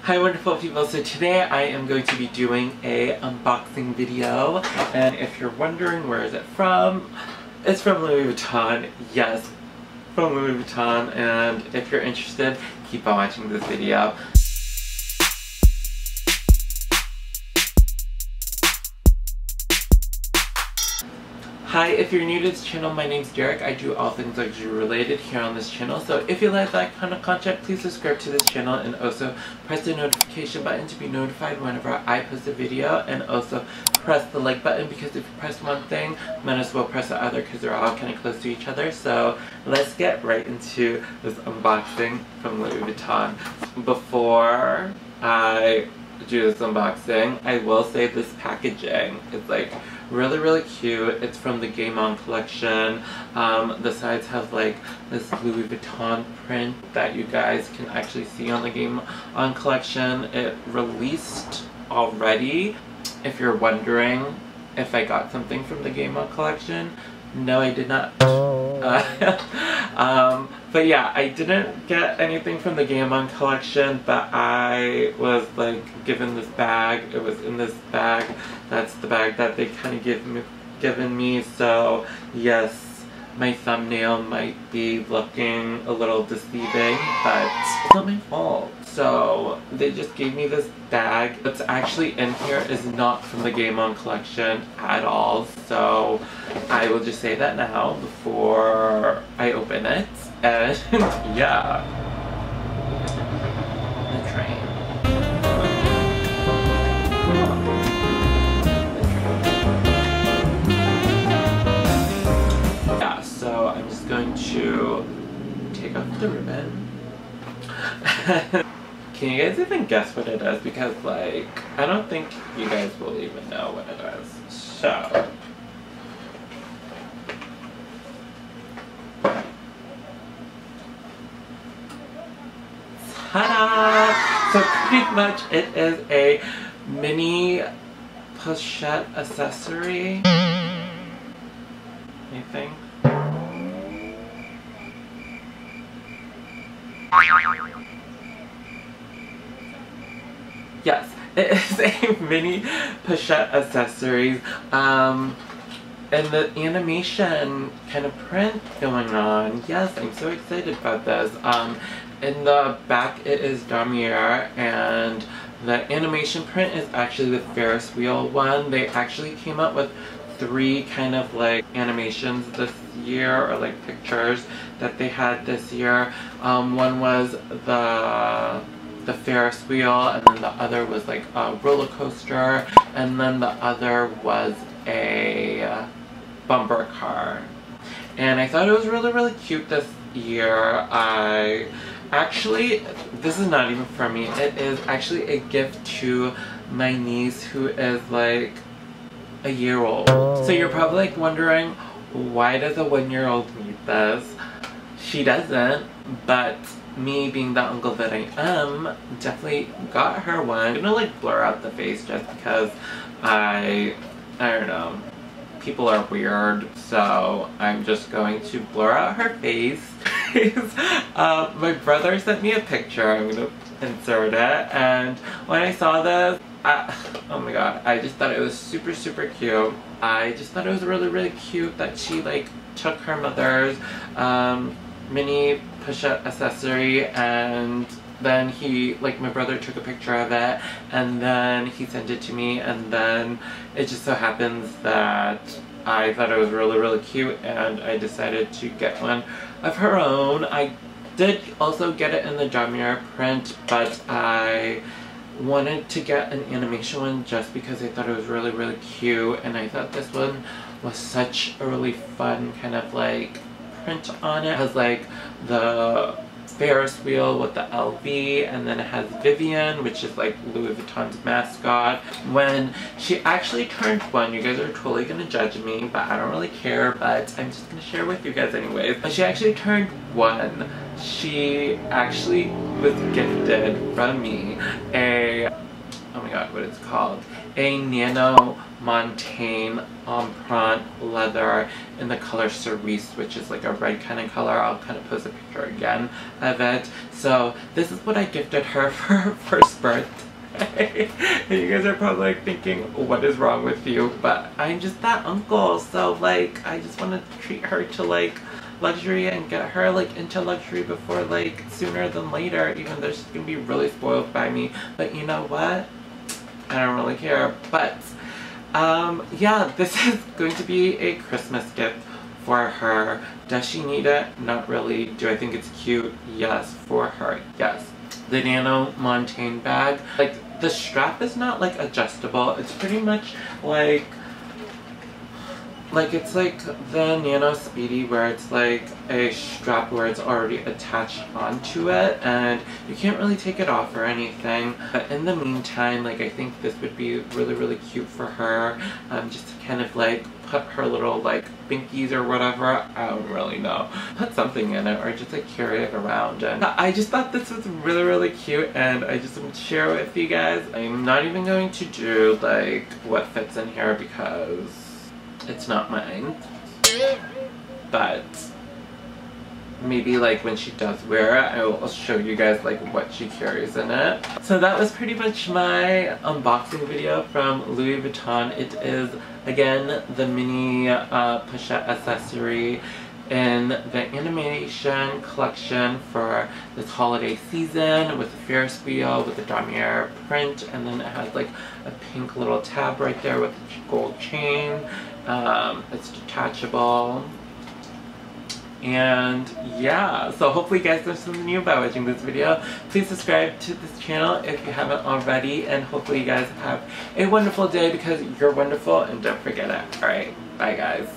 Hi wonderful people, so today I am going to be doing a unboxing video, and if you're wondering where is it from, it's from Louis Vuitton. Yes, from Louis Vuitton, and if you're interested, keep on watching this video. Hi, if you're new to this channel, my name's Derek. I do all things luxury related here on this channel, so if you like that kind of content, please subscribe to this channel and also press the notification button to be notified whenever I post a video, and also press the like button because if you press one thing, might as well press the other because they're all kind of close to each other. So let's get right into this unboxing from Louis Vuitton. Before I do this unboxing, I will say this packaging is like really cute. It's from the Game On collection. The sides have like this Louis Vuitton print that you guys can actually see on the Game On collection. It released already. If you're wondering if I got something from the Game On collection, no, I did not. But yeah, I didn't get anything from the Game On collection, but I was like given this bag. It was in this bag. That's the bag that they kind of given me. So yes, my thumbnail might be looking a little deceiving, but it's not my fault. So they just gave me this bag. What's actually in here is not from the Game On collection at all. So I will just say that now before I open it. And yeah, the train. Yeah, so I'm just going to take off the ribbon. Can you guys even guess what it is? Because like, I don't think you guys will even know what it is. So ta-da! So pretty much it is a mini pochette accessory, I think. Yes, it is a mini pochette accessories. And the animation kind of print going on. Yes, I'm so excited about this. In the back it is damier, and the animation print is actually the Ferris wheel one. They actually came up with 3 kind of like animations this year, or like pictures that they had this year. One was the Ferris wheel, and then the other was like a roller coaster, and then the other was a bumper car. And I thought it was really cute this year. Actually, this is not even for me. It is actually a gift to my niece who is like a year old. So you're probably like wondering, why does a 1-year-old need this? She doesn't, but me being the uncle that I am, definitely got her one. I'm gonna like blur out the face just because I don't know. People are weird, so I'm just going to blur out her face. My brother sent me a picture. I'm gonna insert it, and when I saw this, oh my god, I just thought it was super cute. I just thought it was really cute that she like took her mother's mini pochette accessory, and then my brother took a picture of it, and then he sent it to me, and then it just so happens that I thought it was really cute, and I decided to get one of her own. I did also get it in the damier print, but I wanted to get an animation one just because I thought it was really cute, and I thought this one was such a really fun kind of like print on it. It has like the Ferris wheel with the LV, and then it has Vivian, which is like Louis Vuitton's mascot. When she actually turned 1, you guys are totally gonna judge me, but I don't really care, but I'm just gonna share with you guys anyways. When she actually turned 1, she actually was gifted from me a, oh my my god, what it's called. A Nano Montaigne Empreinte leather in the color Cerise, which is like a red kind of color. I'll kind of post a picture again of it. So this is what I gifted her for her first birthday. And you guys are probably like thinking, what is wrong with you? But I'm just that uncle, so like I just want to treat her to like luxury and get her like into luxury before like sooner than later, even though she's gonna be really spoiled by me. But you know what? I don't really care. But yeah, this is going to be a Christmas gift for her. Does she need it? Not really. Do I think it's cute? Yes. For her, yes. The Nano Montaigne bag, like the strap is not like adjustable. It's pretty much like it's like the Nano Speedy, where it's like a strap where it's already attached onto it and you can't really take it off or anything. But in the meantime, like I think this would be really, really cute for her, just to kind of like put her little like binkies or whatever, I don't really know, put something in it or just like carry it around. And I just thought this was really, really cute and I just want to share it with you guys. I'm not even going to do like what fits in here because it's not mine, but maybe like when she does wear it, I will show you guys like what she carries in it. So that was pretty much my unboxing video from Louis Vuitton. It is again the mini pochette accessory in the animation collection for this holiday season, with the Ferris wheel, with the damier print, and then it has like a pink little tab right there with a gold chain. It's detachable. And yeah, so hopefully you guys learned something new by watching this video. Please subscribe to this channel if you haven't already, and hopefully you guys have a wonderful day because you're wonderful, and don't forget it. Alright, bye guys.